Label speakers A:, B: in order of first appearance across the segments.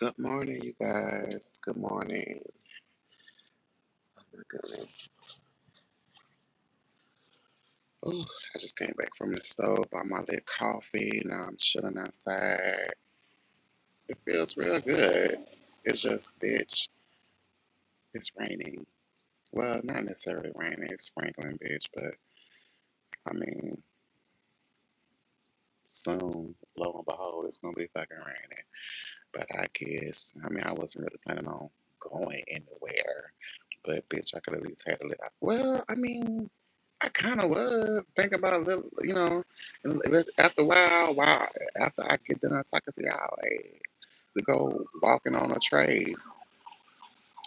A: Good morning, you guys. Good morning. Oh my goodness. Oh, I just came back from the stove, bought my little coffee. Now I'm chilling outside. It feels real good. It's just, bitch, it's raining. Well, not necessarily raining, it's sprinkling, bitch, but I mean, soon, lo and behold, it's gonna be fucking raining. But I wasn't really planning on going anywhere. But bitch, I could at least have a little. Well, I kind of was thinking about a little, after a while, after I get done talking to y'all, hey, to go walking on the trays.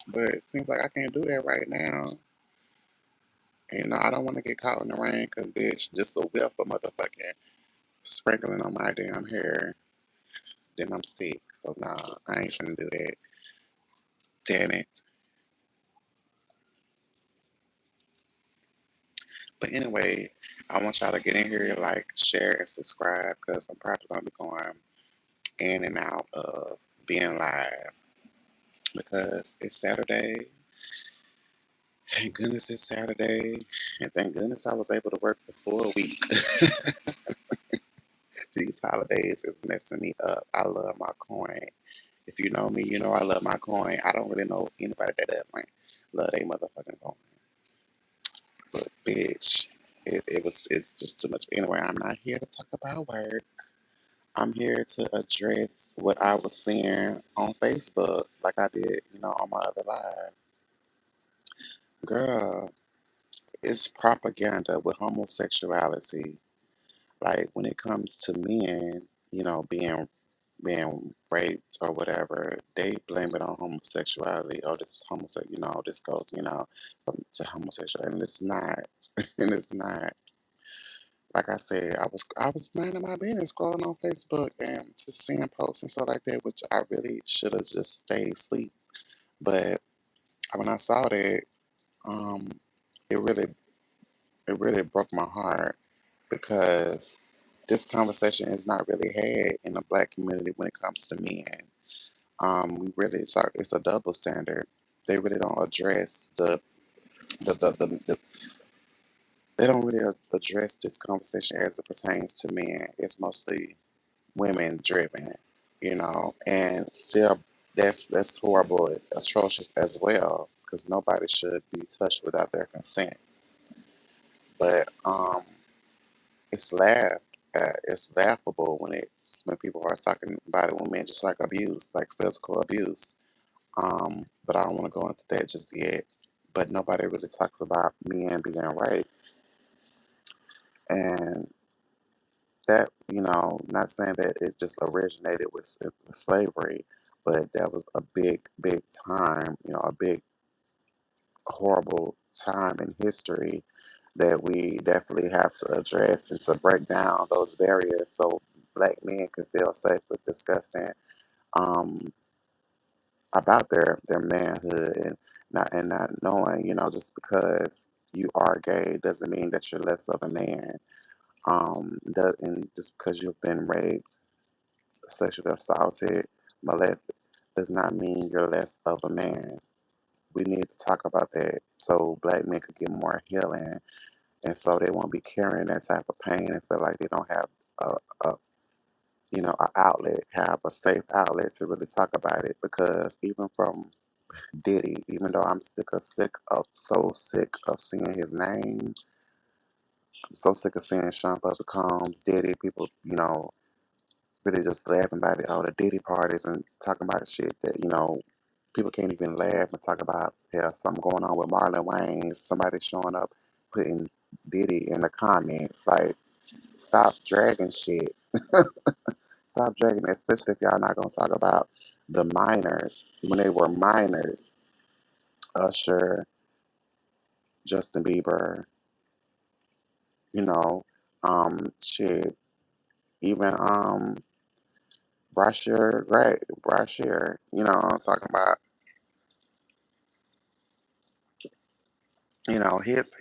A: But it seems like I can't do that right now. And I don't want to get caught in the rain because, bitch, just a whiff of motherfucking sprinkling on my damn hair, then I'm sick. So, nah, I ain't finna do that. Damn it. But anyway, I want y'all to get in here, like, share and subscribe because I'm probably going to be going in and out of being live because it's Saturday. Thank goodness it's Saturday. And thank goodness I was able to work the full week. These holidays is messing me up. I love my coin. If you know me, you know I love my coin. I don't really know anybody that doesn't love they motherfucking coin. But bitch, it's just too much. Anyway, I'm not here to talk about work. I'm here to address what I was seeing on Facebook, like I did, on my other live. Girl, it's propaganda with homosexuality. Like when it comes to men, being raped or whatever, they blame it on homosexuality. Oh, this is homosexual. This goes, to homosexual, and it's not. And it's not. Like I said, I was minding my business, scrolling on Facebook and just seeing posts and stuff like that, which I really should have just stayed asleep. But when I saw that, um, it really it really broke my heart because this conversation is not really had in the black community when it comes to men. We really it's a double standard. They really don't address the they don't really address this conversation as it pertains to men. It's mostly women driven, and still that's horrible, atrocious as well, because nobody should be touched without their consent. But it's laughed at, it's laughable when people are talking about it when men just like abuse, like physical abuse. But I don't want to go into that just yet. But nobody really talks about men being raped, and that not saying that it just originated with slavery, but that was a big, big time, a big horrible time in history that we definitely have to address and to break down those barriers so black men can feel safe with discussing um, about their manhood and not knowing, just because you are gay doesn't mean that you're less of a man. And just because you've been raped, sexually assaulted, molested, does not mean you're less of a man. We need to talk about that so black men could get more healing, and so they won't be carrying that type of pain and feel like they don't have a an outlet, have a safe outlet to really talk about it. Because even from Diddy, even though I'm so sick of seeing his name, I'm so sick of seeing Sean Puffy Combs, Diddy, people, really just laughing about it. Oh, the Diddy parties and talking about shit that, people can't even laugh and talk about, yeah, something going on with Marlon Wayne, somebody showing up putting Diddy in the comments. Like, stop dragging shit. Stop dragging, especially if y'all not gonna talk about the minors when they were minors. Usher, Justin Bieber, you know, shit, even Brashear, right? Brashear, I'm talking about,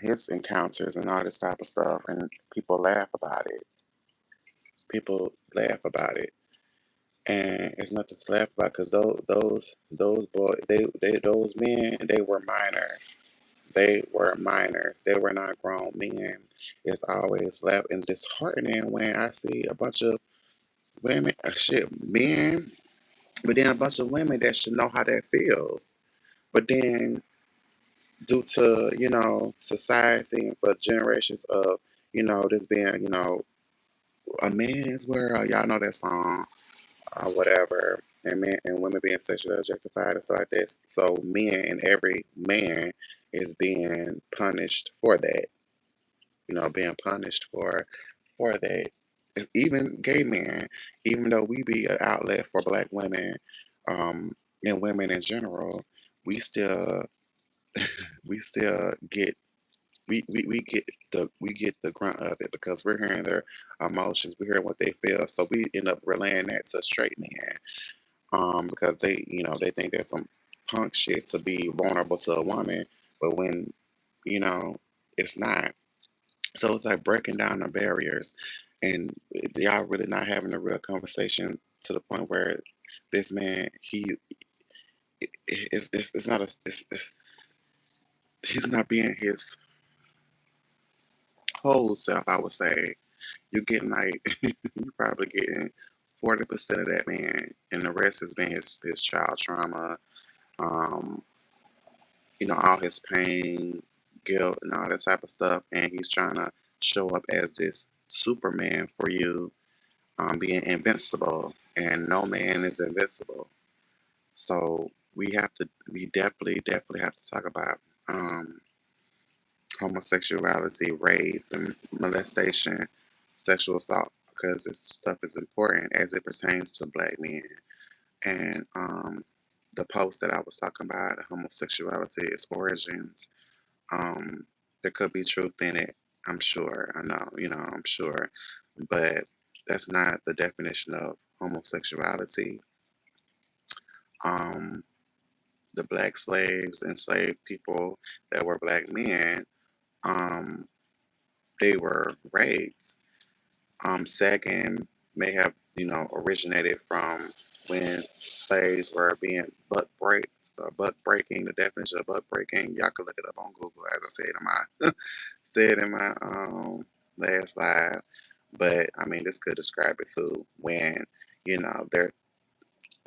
A: his encounters and all this type of stuff, and people laugh about it. People laugh about it, and it's nothing to laugh about because those boys they those men they were minors. They were minors. They were not grown men. It's always left and disheartening when I see a bunch of women, men, but then a bunch of women that should know how that feels. But then, due to society and for generations of this being a man's world, y'all know that song or whatever, and men and women being sexually objectified and stuff like this. So men and every man is being punished for that. Being punished for that. Even gay men, even though we be an outlet for black women, and women in general, we still we still get we get the grunt of it because we're hearing their emotions, we hear what they feel, so we end up relaying that to straight men, because they think there's some punk shit to be vulnerable to a woman, but when you know it's not. So it's like breaking down the barriers, and y'all really not having a real conversation to the point where this man it's not he's not being his whole self. I would say you're getting like you're probably getting 40% of that man, and the rest has been his child trauma, um, all his pain, guilt, and all that type of stuff, and he's trying to show up as this Superman for you, being invincible, and no man is invincible. So we definitely have to talk about um, homosexuality, rape, and molestation, sexual assault, because this stuff is important as it pertains to black men. And the post that I was talking about, homosexuality, its origins, um, there could be truth in it. I'm sure. I know, I'm sure. But that's not the definition of homosexuality. Um, the black slaves, enslaved people that were black men, um, they were raped. Sagging may have, originated from when slaves were being butt breaking. The definition of butt breaking, y'all can look it up on Google, as I said in my last live. But I mean, this could describe it too when they're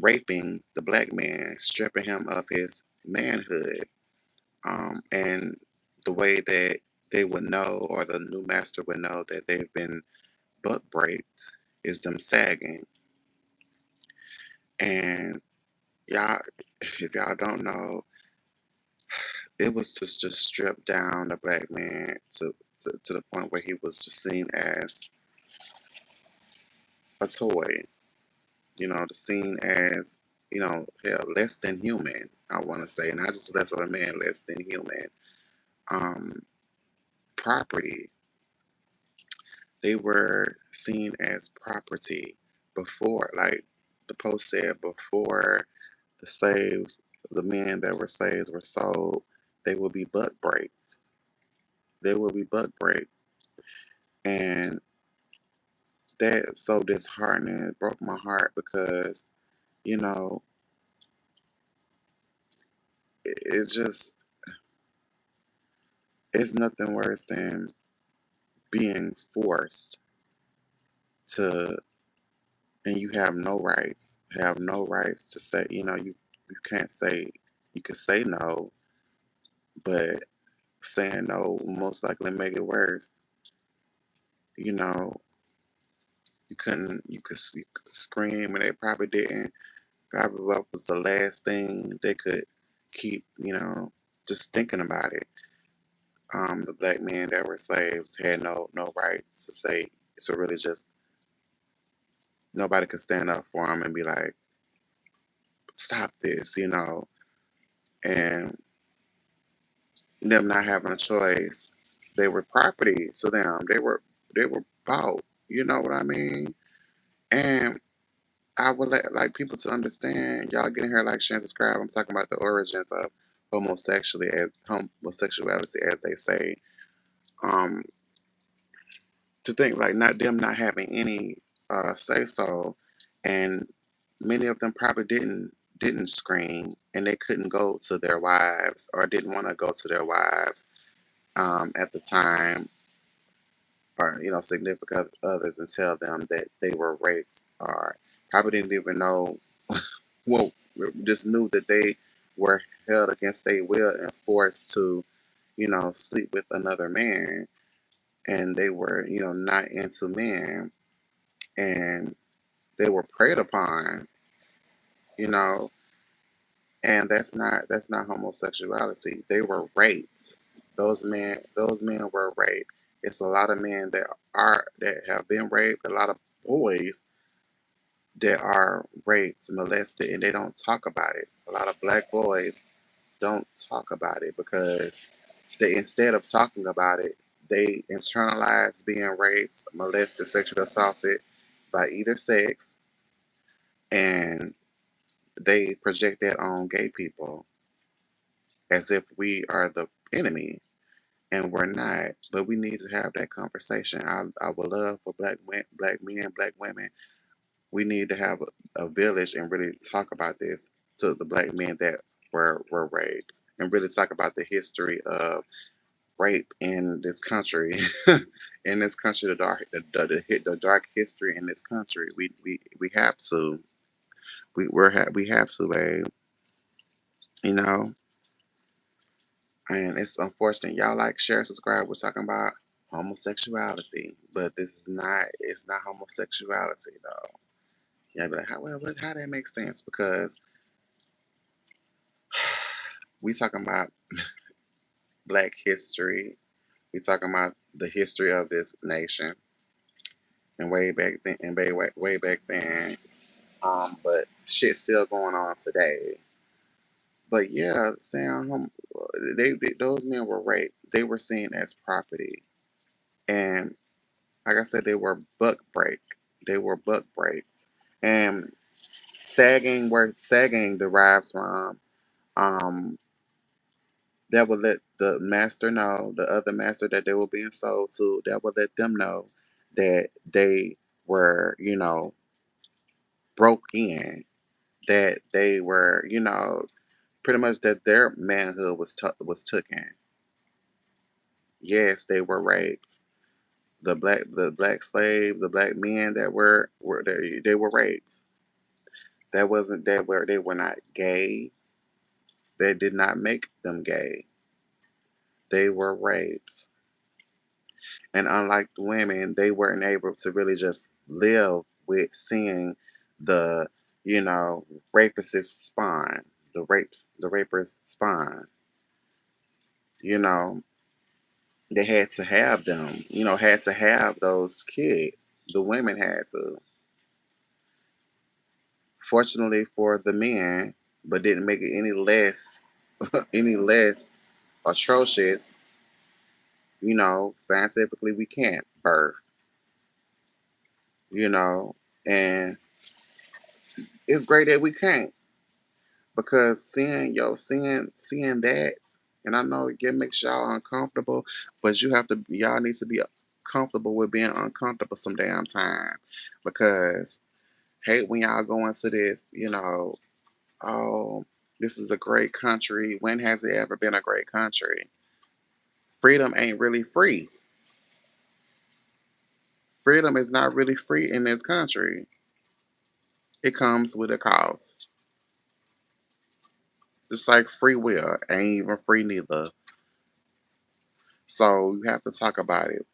A: raping the black man, stripping him of his manhood, and the way that they would know, or the new master would know, that they've been butt breaked is them sagging. And y'all, if y'all don't know, it was just stripped down the black man to the point where he was just seen as a toy, the seen as, hell, less than human, I want to say, not just less of a man, less than human. Um, Property, they were seen as property before, like the post said, before the slaves, the men that were slaves were sold, they would be butt breaks. They would be butt break. And that so disheartening. It broke my heart because, you know, it's just, it's nothing worse than being forced to, and you have no rights to say, you can't say, you could say no, but saying no will most likely make it worse. You know, you could scream, and they probably didn't. Probably what was the last thing they could keep, just thinking about it. The black men that were slaves had no rights to say, so really just nobody could stand up for them and be like, stop this, and them not having a choice. They were property to them. They were bought. You know what I mean? And I would like people to understand. Y'all getting here, like, share, and subscribe. I'm talking about the origins of homosexuality, as they say. Um, to think like not them not having any say so, and many of them probably didn't scream, and they couldn't go to their wives or didn't want to go to their wives at the time, or significant others, and tell them that they were raped, or probably didn't even know. Well, just knew that they were held against their will and forced to sleep with another man, and they were not into men, and they were preyed upon, you know and that's not homosexuality. They were raped. Those men were raped. It's a lot of men that have been raped, a lot of boys that are raped, molested, and they don't talk about it. A lot of black boys don't talk about it because they, instead of talking about it, they internalize being raped, molested, sexually assaulted by either sex, and they project that on gay people as if we are the enemy, and we're not. But we need to have that conversation. I would love for black men, black women. We need to have a village and really talk about this to the black men that were raped, and really talk about the history of rape in this country. In this country, the dark history in this country. We have to. We have to, babe. You know. And it's unfortunate. Y'all like, share, subscribe. We're talking about homosexuality, but it's not homosexuality though. Yeah, be like, how that make sense? Because we talking about black history. We talking about the history of this nation and way back then and way back then. But shit's still going on today. But yeah, those men were raped. They were seen as property. And like I said, they were buck break. They were buck breaks. And where sagging derives from, um, that would let the master know, the other master that they were being sold to, that would let them know that they were, broke in, that they were, pretty much that their manhood was taken. Yes, they were raped. The black slaves, the black men that were they were raped. That wasn't that where they were not gay. They did not make them gay. They were raped. And unlike the women, they weren't able to really just live with seeing the, you know, rapist's spawn, the raper's spawn. You know, they had to have them, had to have those kids. The women had to. Fortunately for the men, but didn't make it any less any less atrocious. Scientifically we can't birth, you know, and it's great that we can't, because seeing that, and I know it makes y'all uncomfortable, but y'all need to be comfortable with being uncomfortable some damn time, because hate when y'all go into this, oh, this is a great country. When has it ever been a great country? Freedom ain't really free. Freedom is not really free in this country. It comes with a cost. Just like free will ain't even free neither. So you have to talk about it.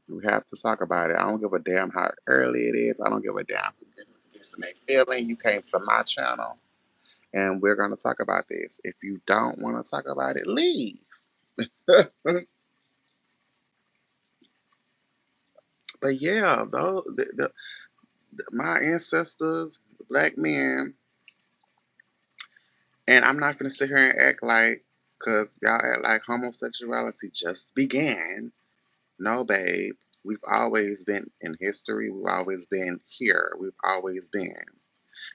A: You have to talk about it. I don't give a damn how early it is. I don't give a damn who gets in their feeling. You came to my channel and we're gonna talk about this. If you don't want to talk about it, leave. But yeah, though my ancestors, the black men, and I'm not gonna sit here and act like, cause y'all act like homosexuality just began. No, babe. We've always been in history. We've always been here. We've always been.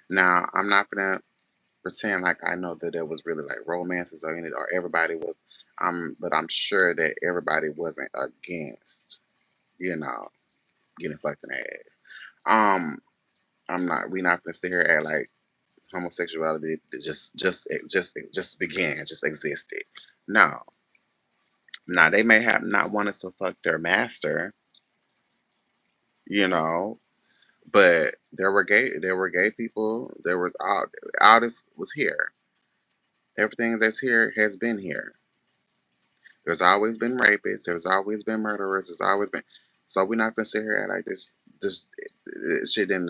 A: Now, I'm not gonna pretend like I know that there was really like romances or anything, or everybody was. But I'm sure that everybody wasn't against, you know, getting fucking ass. Um, I'm not. We not gonna sit here and act like homosexuality just began, just existed. No. Now they may have not wanted to fuck their master, you know, but there were gay people. There was all this was here. Everything that's here has been here. There's always been rapists. There's always been murderers. There's always been. So we're not gonna sit here and like this. Shit didn't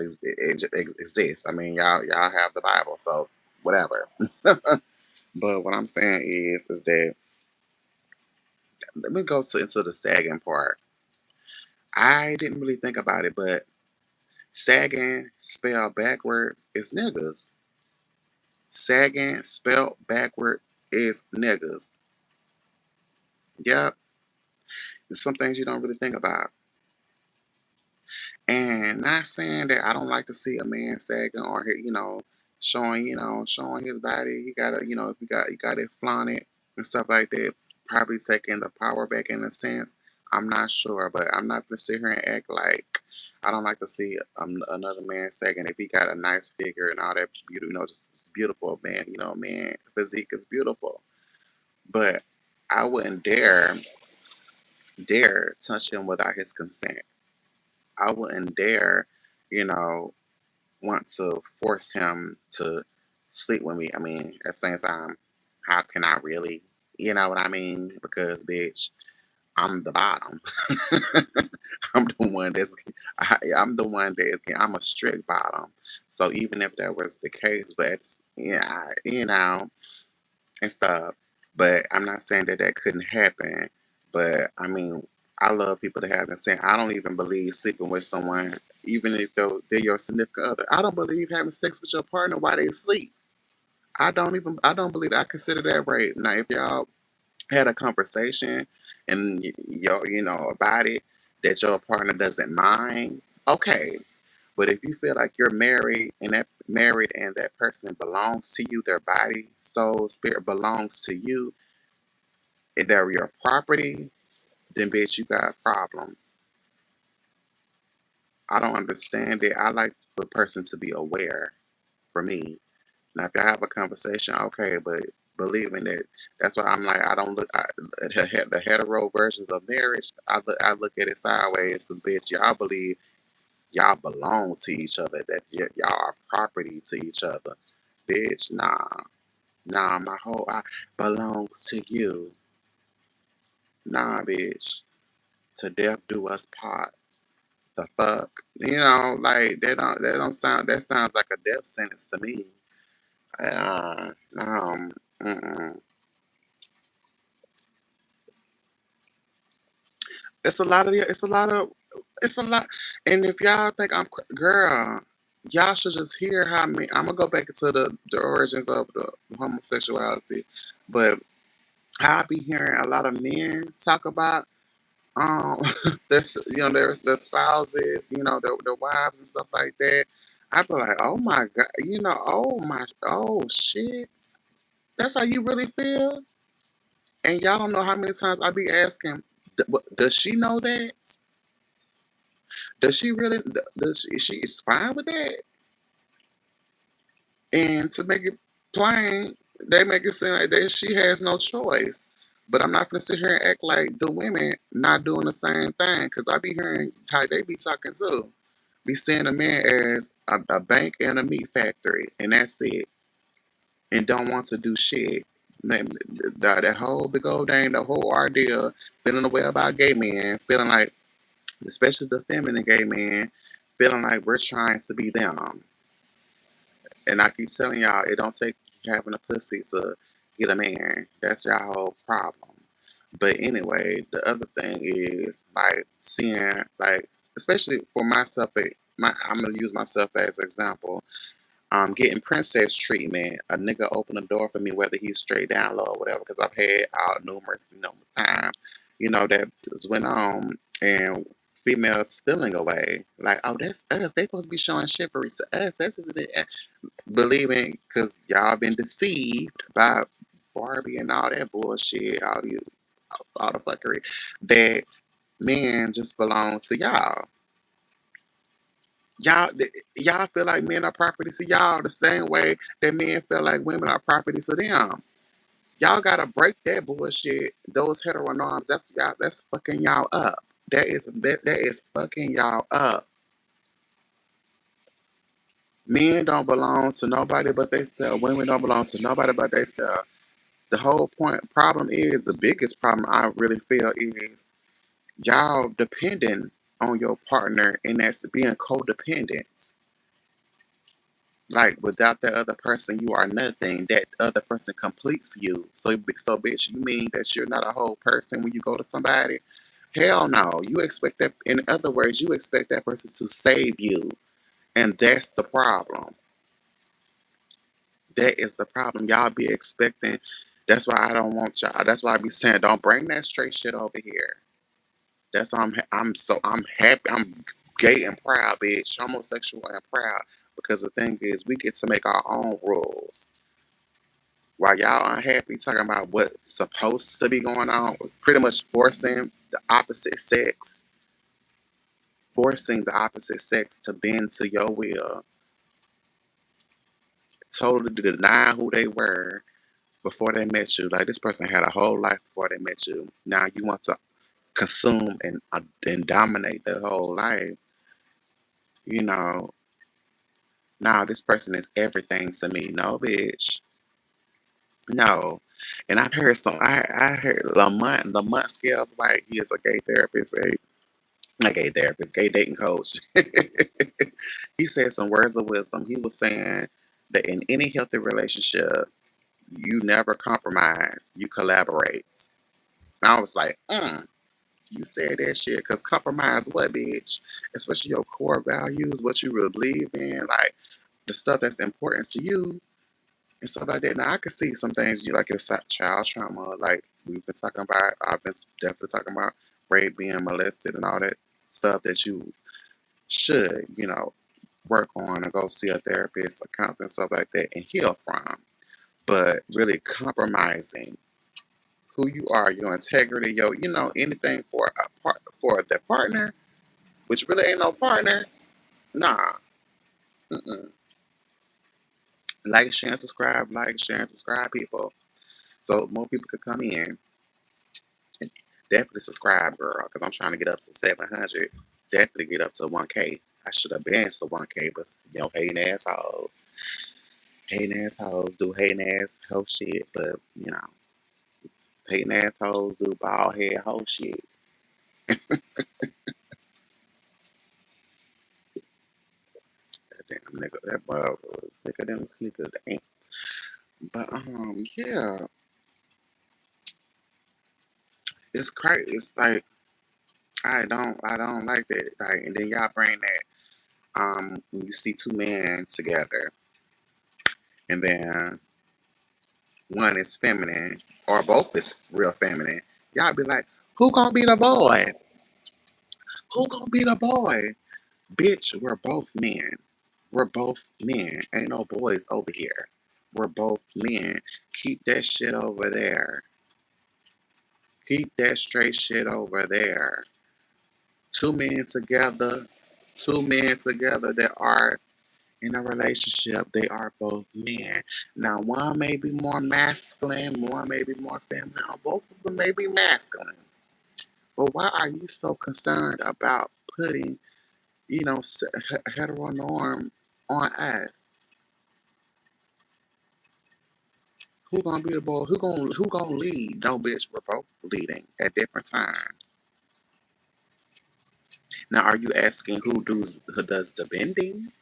A: exist. I mean, y'all have the Bible, so whatever. But what I'm saying is that let me go into the sagging part. I didn't really think about it, but sagging spelled backwards is niggas. Sagging spelled backward is niggas. Yep. There's some things you don't really think about. And not saying that I don't like to see a man sagging or showing his body. He gotta, if you got it flaunted and stuff like that. Probably taking the power back in a sense. I'm not sure, but I'm not gonna sit here and act like I don't like to see another man sagging if he got a nice figure and all that beauty. Just it's beautiful, man. Man, physique is beautiful, but I wouldn't dare touch him without his consent. I wouldn't dare, you know, want to force him to sleep with me. I mean, at the same time, how can I really? You know what I mean? Because, bitch, I'm the bottom. I'm the one I'm the one I'm a strict bottom. So even if that was the case, but yeah, and stuff. But I'm not saying that that couldn't happen. But I mean, I love people to have consent. I don't even believe sleeping with someone, even if they're your significant other. I don't believe having sex with your partner while they sleep. I don't believe that. I consider that rape. Now, if y'all had a conversation and about it that your partner doesn't mind, okay. But if you feel like you're married and that person belongs to you, their body, soul, spirit belongs to you, and they're your property, then bitch, you got problems. I don't understand it. I like for the person to be aware for me. Now, if y'all have a conversation, okay, but believe me that that's why I'm like, I don't look the hetero versions of marriage. I look at it sideways because bitch, y'all believe y'all belong to each other, that y'all are property to each other. Bitch, nah, my whole I belongs to you. Nah, bitch, to death do us part. The fuck, like that sounds like a death sentence to me. No, mm-mm. It's a lot. And if y'all think girl, y'all should just hear how me. I'm gonna go back to the origins of the homosexuality, but I be hearing a lot of men talk about um their spouses, their wives and stuff like that. I be like, oh my god, oh shit, that's how you really feel. And y'all don't know how many times I be asking, does she know that? Does she really? Does she is fine with that? And to make it plain, they make it seem like she has no choice. But I'm not gonna sit here and act like the women not doing the same thing, because I be hearing how they be talking too. Be seeing a man as a bank and a meat factory, and that's it, and don't want to do shit. That whole big old thing, the whole ordeal, feeling the way about gay men, feeling like, especially the feminine gay men, feeling like we're trying to be them. And I keep telling y'all, it don't take having a pussy to get a man. That's y'all whole problem. But anyway, the other thing is like seeing, like, especially for myself, I'm gonna use myself as an example. Getting princess treatment. A nigga open the door for me, whether he's straight down low or whatever, because I've had out numerous, times, that just went on, and females feeling away. Like, oh, that's us. They supposed to be showing chivalry to us. That's just it. Believing, because y'all been deceived by Barbie and all that bullshit, all the fuckery, that men just belong to y'all. Y'all feel like men are property to y'all the same way that men feel like women are property to them. Y'all gotta break that bullshit. Those heteronorms, that's fucking y'all up. That is fucking y'all up. Men don't belong to nobody but they self. Women don't belong to nobody but they self. The whole problem is the biggest problem I really feel is y'all depending on your partner, and that's being codependent. Like without that other person, you are nothing. That other person completes you. So bitch, you mean that you're not a whole person when you go to somebody? Hell no. You expect that. In other words, you expect that person to save you, and that's the problem. That is the problem. Y'all be expecting. That's why I don't want y'all. That's why I be saying, don't bring that straight shit over here. That's why I'm happy. I'm gay and proud, bitch. Homosexual and proud because the thing is, we get to make our own rules. While y'all unhappy talking about what's supposed to be going on, pretty much forcing the opposite sex to bend to your will, totally deny who they were before they met you. Like this person had a whole life before they met you. Now you want to consume and dominate their whole life. You know, now this person is everything to me. No, bitch. No. And I've heard I heard Lamont Scales, like he is a gay therapist, right? A gay therapist, gay dating coach. He said some words of wisdom. He was saying that in any healthy relationship, you never compromise, you collaborate. And I was like, you said that shit, because compromise what, bitch? Especially your core values, what you really believe in, like the stuff that's important to you and stuff like that. Now, I can see some things you like your child trauma, like we've been talking about. I've been definitely talking about rape, being molested, and all that stuff that you should, work on and go see a therapist, a counselor, stuff like that, and heal from. But really compromising who you are, your integrity, anything for the partner, which really ain't no partner. Nah. Mm-mm. Like, share, and subscribe, people. So more people could come in and definitely subscribe, girl, because I'm trying to get up to 700. Definitely get up to 1K. I should have been to 1K, but hating assholes do hating asshole shit, but hating assholes do bald head hoe shit. That damn nigga, that bug was thicker than a sneaker. Damn. But yeah, it's crazy. It's like I don't like that. Like, and then y'all bring that when you see two men together, and then one is feminine or both is real feminine. Y'all be like, who gonna be the boy? Who gonna be the boy? Bitch, we're both men. We're both men. Ain't no boys over here. We're both men. Keep that shit over there. Keep that straight shit over there. Two men together, two men together that are in a relationship, they are both men. Now, one may be more masculine, one may be more feminine, or both of them may be masculine. But why are you so concerned about putting, heteronorm on us? Who gonna be the boy? Who gonna lead? No, bitch, we're both leading at different times. Now, are you asking who does the bending?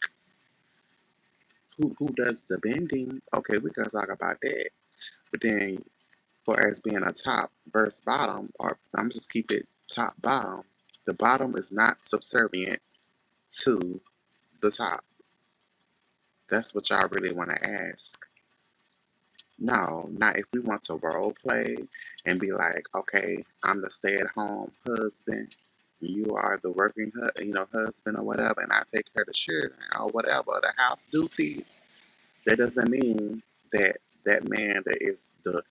A: Who does the bending? Okay, we can talk about that. But then, for as being a top versus bottom, or I'm just keep it top bottom. The bottom is not subservient to the top. That's what y'all really want to ask. No, not if we want to role play and be like, okay, I'm the stay-at-home husband, you are the working, husband or whatever, and I take care of the children or whatever, the house duties. That doesn't mean that that man that is the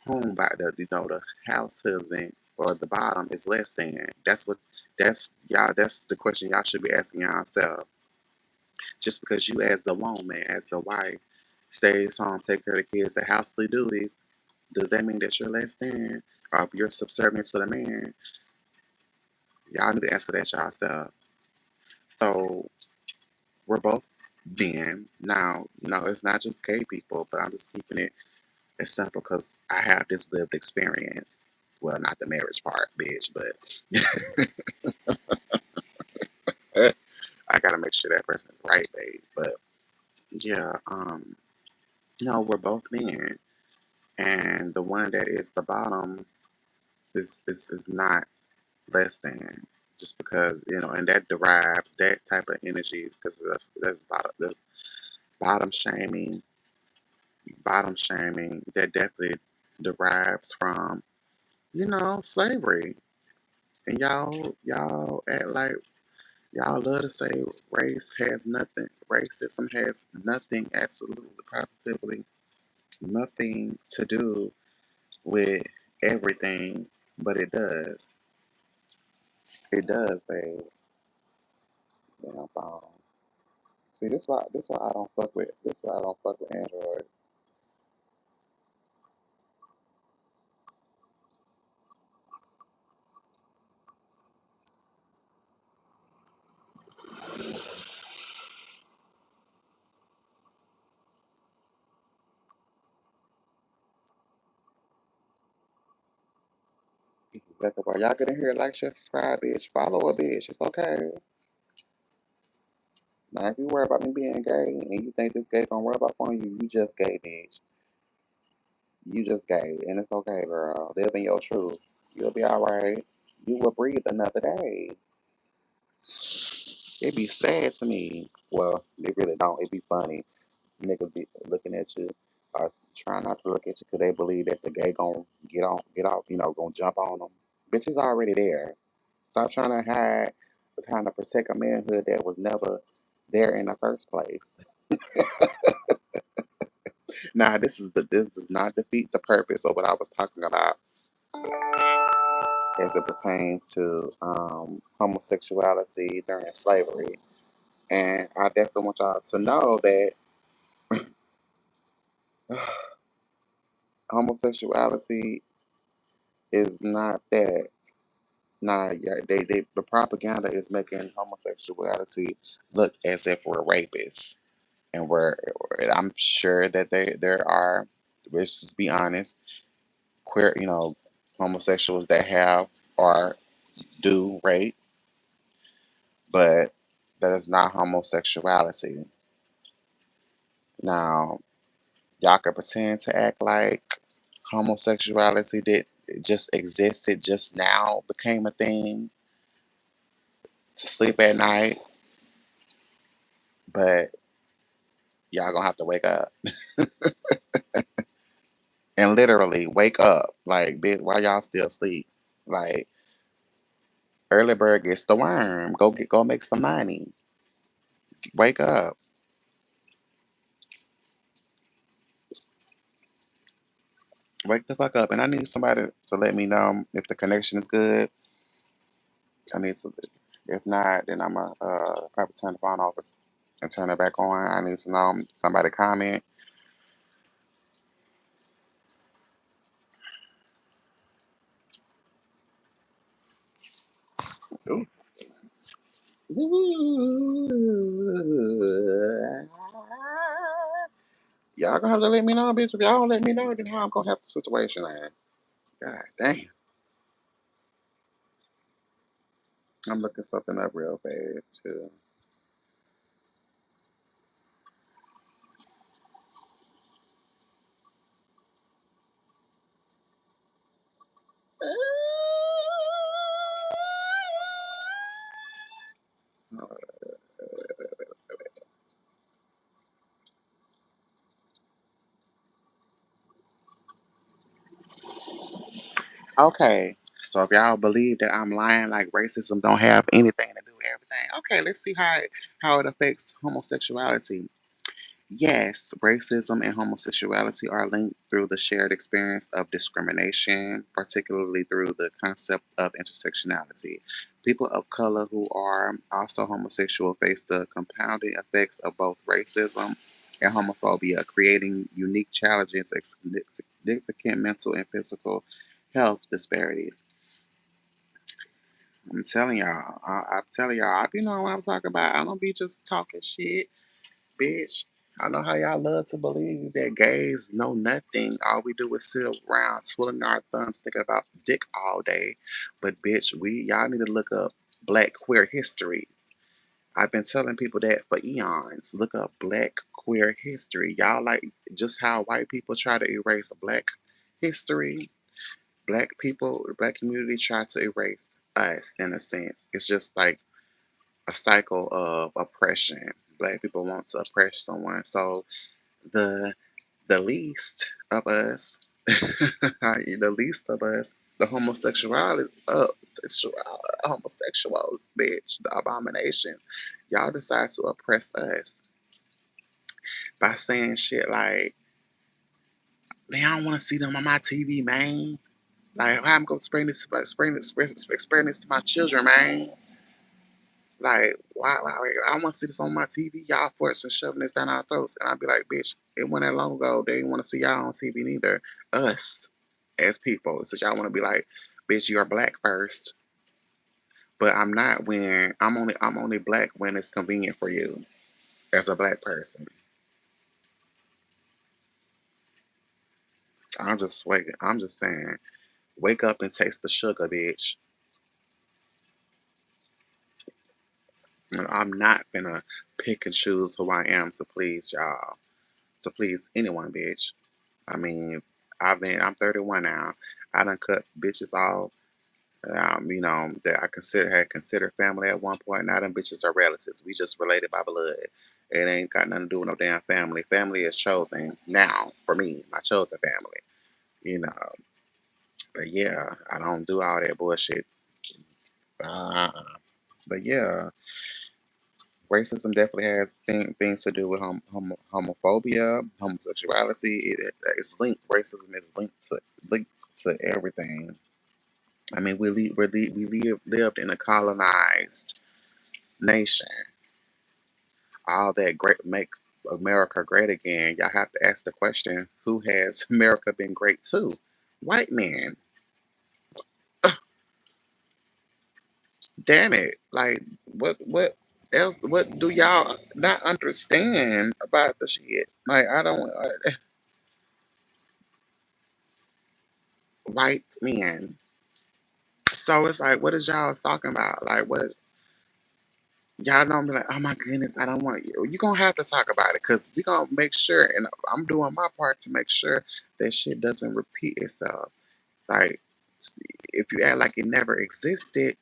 A: the house husband or the bottom is less than. That's the question y'all should be asking yourself. Just because you, as the woman, as the wife, stays home, take care of the kids, the housely duties, does that mean that you're less than? Or if you're subservient to the man? Y'all need to answer that yourself. So we're both men. Now, no, it's not just gay people, but I'm just keeping it as simple because I have this lived experience. Well, not the marriage part, bitch, but I gotta make sure that person's right, babe. But yeah, no, we're both men, and the one that is the bottom is not less than just because and that derives that type of energy because that's bottom shaming, bottom shaming that definitely derives from slavery. And y'all act like y'all love to say racism has nothing, absolutely, positively nothing to do with everything, but it does. It does, babe. Damn phone. See, this why I don't fuck with Android. That's why y'all get in here, like, share, subscribe, bitch, follow a bitch. It's okay. Now, if you worry about me being gay and you think this gay gonna rub up on you, you just gay, bitch. You just gay, and it's okay, girl. Live in your truth. You'll be all right. You will breathe another day. It be sad to me. Well, it really don't. It be funny. Niggas be looking at you or trying not to look at you because they believe that the gay gonna get off, gonna jump on them. Bitch is already there. Stop trying to hide, trying to protect a manhood that was never there in the first place. Nah, this does not defeat the purpose of what I was talking about as it pertains to homosexuality during slavery. And I definitely want y'all to know that homosexuality is not that. Nah, yeah, the propaganda is making homosexuality look as if we're rapists, and I'm sure that there are. Let's just be honest, queer, homosexuals that have or do rape, but that is not homosexuality. Now, y'all can pretend to act like homosexuality that just existed just now became a thing to sleep at night, but y'all gonna have to wake up and literally wake up. Like, bitch, why y'all still sleep? Like, early bird gets the worm. Go make some money. Wake up. Wake the fuck up. And I need somebody to let me know if the connection is good. I need to. If not, then I'm gonna probably turn the phone off and turn it back on. I need to know somebody comment. Ooh. Y'all gonna have to let me know, bitch. If y'all don't let me know, then how I'm gonna have the situation at. God damn. I'm looking something up real fast too. Okay. So if y'all believe that I'm lying, like racism don't have anything to do with everything, okay, let's see how it affects homosexuality. Yes, racism and homosexuality are linked through the shared experience of discrimination, particularly through the concept of intersectionality. People of color who are also homosexual face the compounding effects of both racism and homophobia, creating unique challenges and significant mental and physical health disparities. I'm telling y'all, I be knowing what I'm talking about. I don't be just talking shit. Bitch, I know how y'all love to believe that gays know nothing. All we do is sit around twiddling our thumbs thinking about dick all day. But bitch, y'all need to look up black queer history. I've been telling people that for eons. Look up black queer history. Y'all like just how white people try to erase black history. Black people, black community try to erase us in a sense. It's just like a cycle of oppression. Black people want to oppress someone. So the the least of us, the least of us, the homosexuals, bitch, the abomination, y'all decide to oppress us by saying shit like, man, I don't want to see them on my TV, man. Like, how I'm gonna explain this to my children, man. Like, why I want to see this on my TV. Y'all forcing shoving this down our throats. And I'd be like, bitch, it wasn't that long ago. They didn't want to see y'all on TV neither. Us as people. So y'all want to be like, bitch, you're black first. But I'm not when I'm only black when it's convenient for you as a black person. I'm just saying, wake up and taste the sugar, bitch. And I'm not gonna pick and choose who I am to please y'all. To please anyone, bitch. I mean, I'm 31 now. I done cut bitches off. That I had considered family at one point. Now them bitches are relatives. We just related by blood. It ain't got nothing to do with no damn family. Family is chosen now for me, my chosen family. You know, but yeah, I don't do all that bullshit. Uh, but yeah, racism definitely has things to do with homophobia, homosexuality. It's linked. Racism is linked to everything. I mean, we lived in a colonized nation. All that great makes America great again. Y'all have to ask the question: who has America been great to? White men. Damn it! Like, what else? What do y'all not understand about the shit? Like, I don't. White men. So it's like, what is y'all talking about? Like, what y'all don't be like, oh my goodness, I don't want you. You gonna have to talk about it because we gonna make sure, and I'm doing my part to make sure that shit doesn't repeat itself. Like, if you act like it never existed,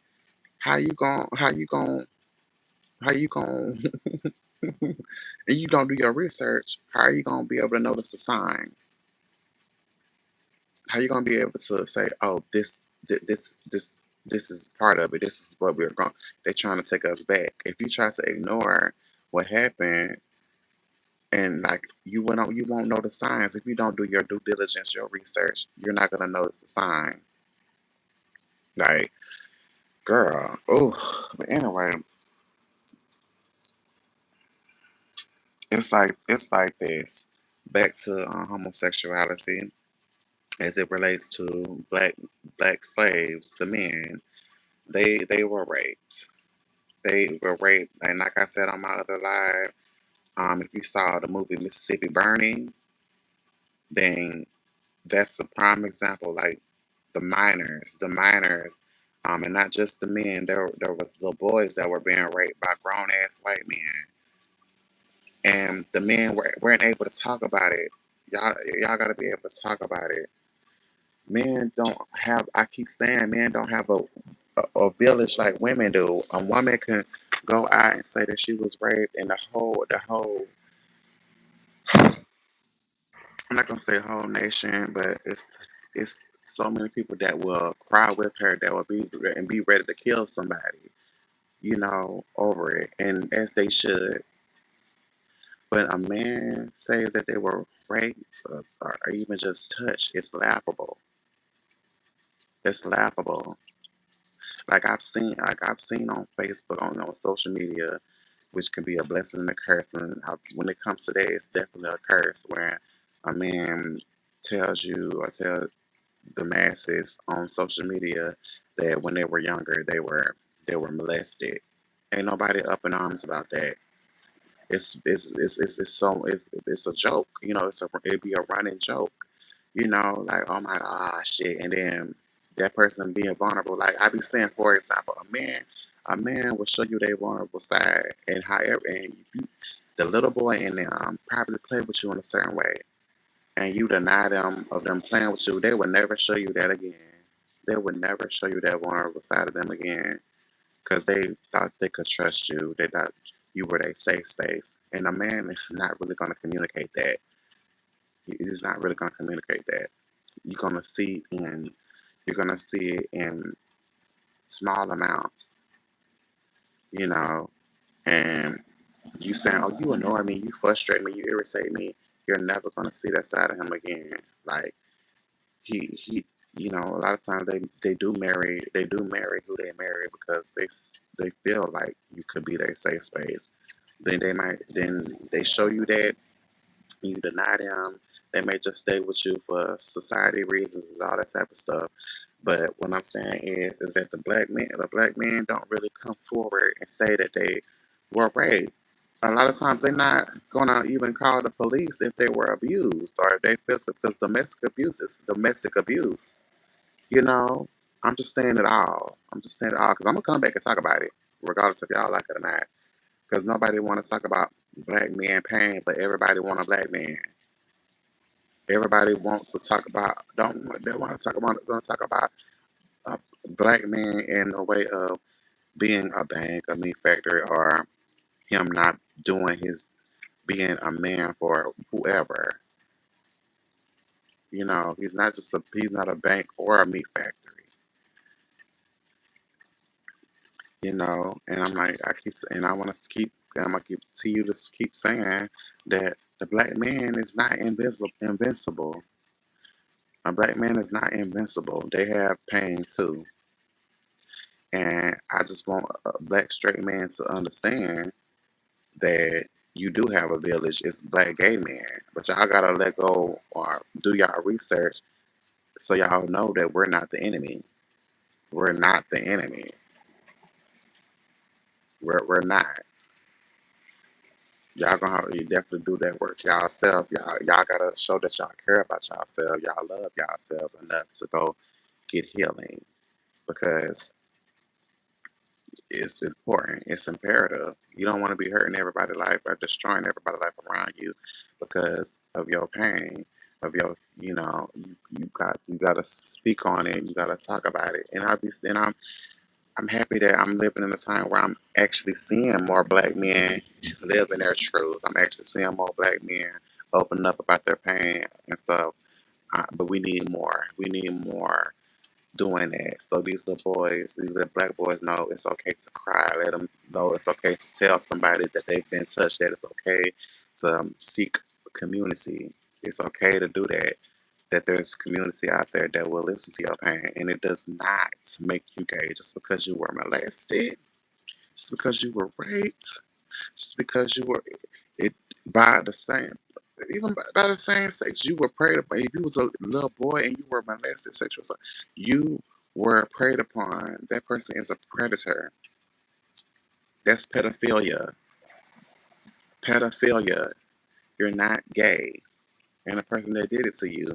A: how you gon' how you gon' how you gon' and you don't do your research, how are you gonna be able to notice the signs? How you gonna be able to say, oh, this is part of it. This is what we're going. They're trying to take us back. If you try to ignore what happened, and like you won't know the signs if you don't do your due diligence, your research. You're not gonna notice the signs. Like, girl, oh, but anyway, it's like this. Back to homosexuality as it relates to black slaves, the men. They were raped. They were raped, and like I said on my other live, if you saw the movie Mississippi Burning, then that's the prime example. Like the minors, and not just the men. There was little boys that were being raped by grown ass white men, and the men weren't able to talk about it. Y'all got to be able to talk about it. Men don't have. I keep saying, men don't have a village like women do. A woman can go out and say that she was raped, and the whole. I'm not gonna say whole nation, but it's so many people that will cry with her, that will be ready to kill somebody, over it, and as they should. But a man say that they were raped or even just touched, it's laughable. It's laughable. Like I've seen on Facebook, on social media, which can be a blessing and a curse. And when it comes to that, it's definitely a curse where a man tells you or tells the masses on social media that when they were younger they were molested. Ain't nobody up in arms about that. It's a joke. It'd be a running joke. Like, oh my god, shit, and then that person being vulnerable. Like I be saying, for example, a man will show you their vulnerable side, and however, and the little boy in them probably play with you in a certain way, and you deny them of them playing with you. They would never show you that again. They would never show you that vulnerable side of them again because they thought they could trust you. They thought you were their safe space, and a man is not really going to communicate that. He's not really going to communicate that. You're gonna see in you're gonna see it in small amounts, you know, and you saying, "Oh, you annoy me, you frustrate me, you irritate me." You're never gonna see that side of him again. Like he, a lot of times they do marry who they marry because they feel like you could be their safe space. Then they show you that you deny them. They may just stay with you for society reasons and all that type of stuff. But what I'm saying is that the black men don't really come forward and say that they were raped. A lot of times they're not gonna even call the police if they were abused or if they physical, because domestic abuse is domestic abuse. You know, I'm just saying it all. I'm just saying it all because I'm gonna come back and talk about it, regardless if y'all like it or not. Because nobody want to talk about black men pain, but everybody want a black man. Everybody wants to talk about don't they want to talk about don't talk about a black man in the way of being a bank, a meat factory, or him not doing his being a man for whoever. He's not a bank or a meat factory. And I'm like I keep and I want to keep I'm gonna keep to you to keep saying that the black man is not invincible. A black man is not invincible. They have pain too. And I just want a black straight man to understand that you do have a village. It's black gay men, but y'all gotta let go or do y'all research so y'all know that we're not the enemy. We're not the enemy. We're not. Y'all gonna have to definitely do that work y'all. Y'all gotta show that y'all care about yourself. Y'all love yourselves enough to go get healing because it's important. It's imperative. You don't want to be hurting everybody's life or destroying everybody's life around you because of your pain, of your, you got to speak on it. You got to talk about it. And I'm happy that I'm living in a time where I'm actually seeing more black men live in their truth. I'm actually seeing more black men open up about their pain and stuff. But we need more. We need more doing that. So these little black boys know it's okay to cry. Let them know it's okay to tell somebody that they've been touched. That it's okay to seek community. It's okay to do that. That there's community out there that will listen to your pain, and it does not make you gay just because you were molested, just because you were raped, just because you were it by the same even by the same sex you were preyed upon. If you was a little boy and you were molested sexual assault, you were preyed upon. That person is a predator. That's pedophilia. Pedophilia. You're not gay. And the person that did it to you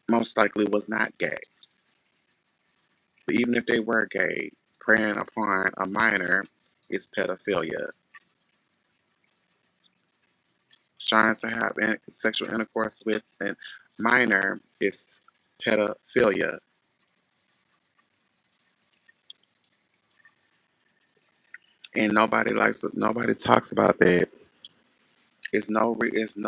A: most likely was not gay. But even if they were gay, preying upon a minor is pedophilia. Trying to have sexual intercourse with a minor is pedophilia. And nobody talks about that. It's no reason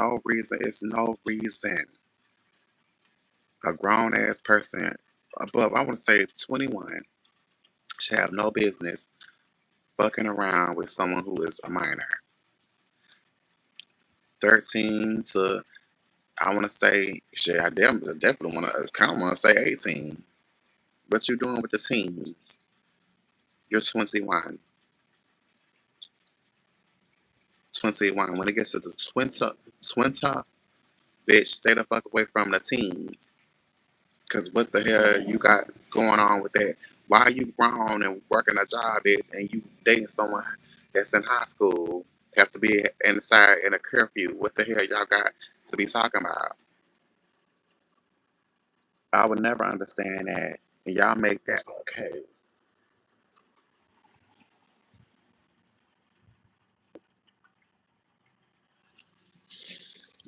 A: a grown ass person above, I want to say 21, should have no business fucking around with someone who is a minor. 13 to, I want to say, shit, I definitely want to, kind of want to say 18. What you doing with the teens? You're 21. 21. When it gets to the 20, bitch, stay the fuck away from the teens. Because what the hell you got going on with that? Why are you grown and working a job, bitch, and you dating someone that's in high school, have to be inside in a curfew? What the hell y'all got to be talking about? I would never understand that. And y'all make that okay.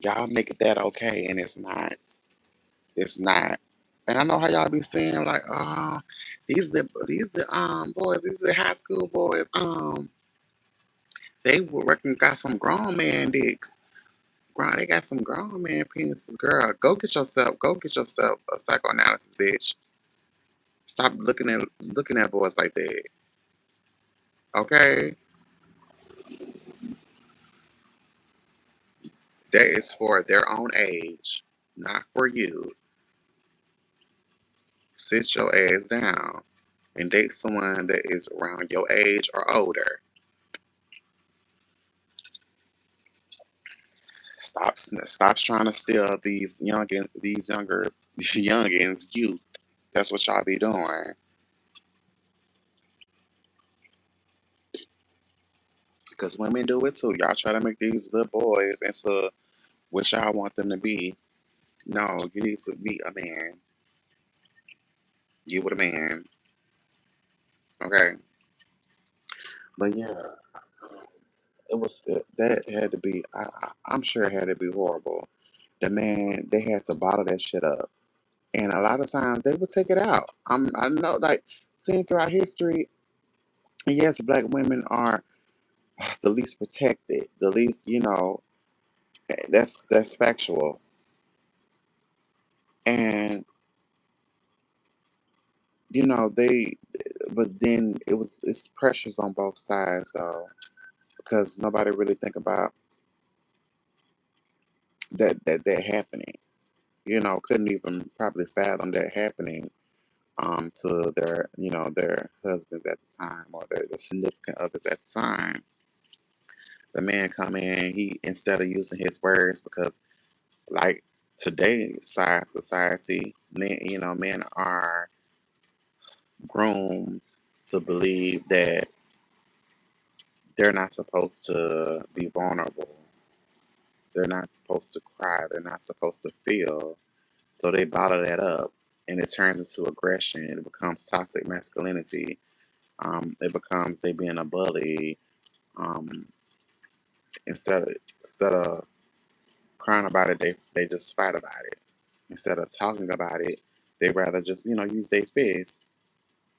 A: Y'all make that okay, and it's not. It's not. And I know how y'all be saying like, oh, these the boys, these the high school boys. They were working got some grown man dicks. Girl, they got some grown man penises. Girl, go get yourself a psychoanalysis, bitch. Stop looking at boys like that. Okay? That is for their own age, not for you. Sit your ass down and date someone that is around your age or older. Stop trying to steal these younger youngins youth. That's what y'all be doing. Because women do it too. Y'all try to make these little boys into what y'all want them to be. No, you need to be a man. You with a man. Okay. But yeah, that had to be. I'm sure it had to be horrible. The man, they had to bottle that shit up, and a lot of times they would take it out. I know, like seeing throughout history, yes, black women are the least protected, the least, that's factual. And they, but then it's pressures on both sides though, because nobody really think about that happening. Couldn't even probably fathom that happening to their husbands at the time, or their significant others at the time. The man come in, he, instead of using his words, because like today's society, men are groomed to believe that they're not supposed to be vulnerable. They're not supposed to cry. They're not supposed to feel. So they bottle that up, and it turns into aggression. It becomes toxic masculinity. It becomes they being a bully. Um, instead of crying about it, they just fight about it. Instead of talking about it, they rather just use their fist,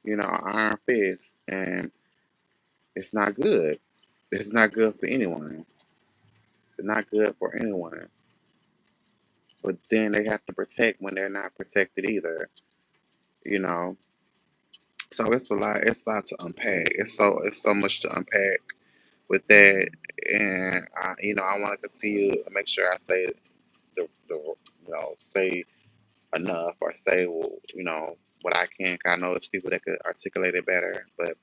A: iron fist, and it's not good. It's not good for anyone. It's not good for anyone. But then they have to protect when they're not protected either. You know. So it's a lot. It's a lot to unpack. It's so much to unpack with that, and I want to continue to make sure I say say enough, or say what I can. 'Cause I know it's people that could articulate it better, but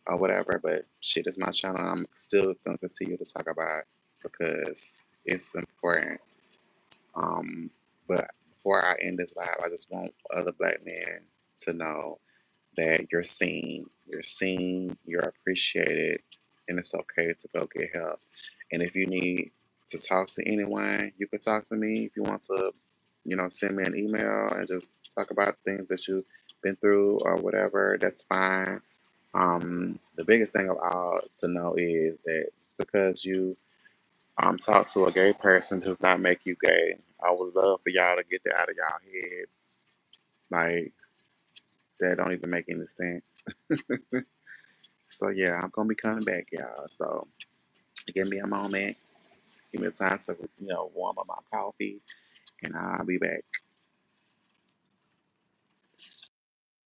A: or whatever. But shit, it's my channel. I'm still gonna continue to talk about it because it's important. Um, but before I end this live, I just want other black men to know that you're seen, you're appreciated, and it's okay to go get help. And if you need to talk to anyone, you can talk to me. If you want to, send me an email and just talk about things that you've been through or whatever, that's fine. The biggest thing of all to know is that just because you talk to a gay person does not make you gay. I would love for y'all to get that out of y'all head. Like, that don't even make any sense. So yeah, I'm gonna be coming back, y'all. So give me a moment, give me a time to warm up my coffee, and I'll be back.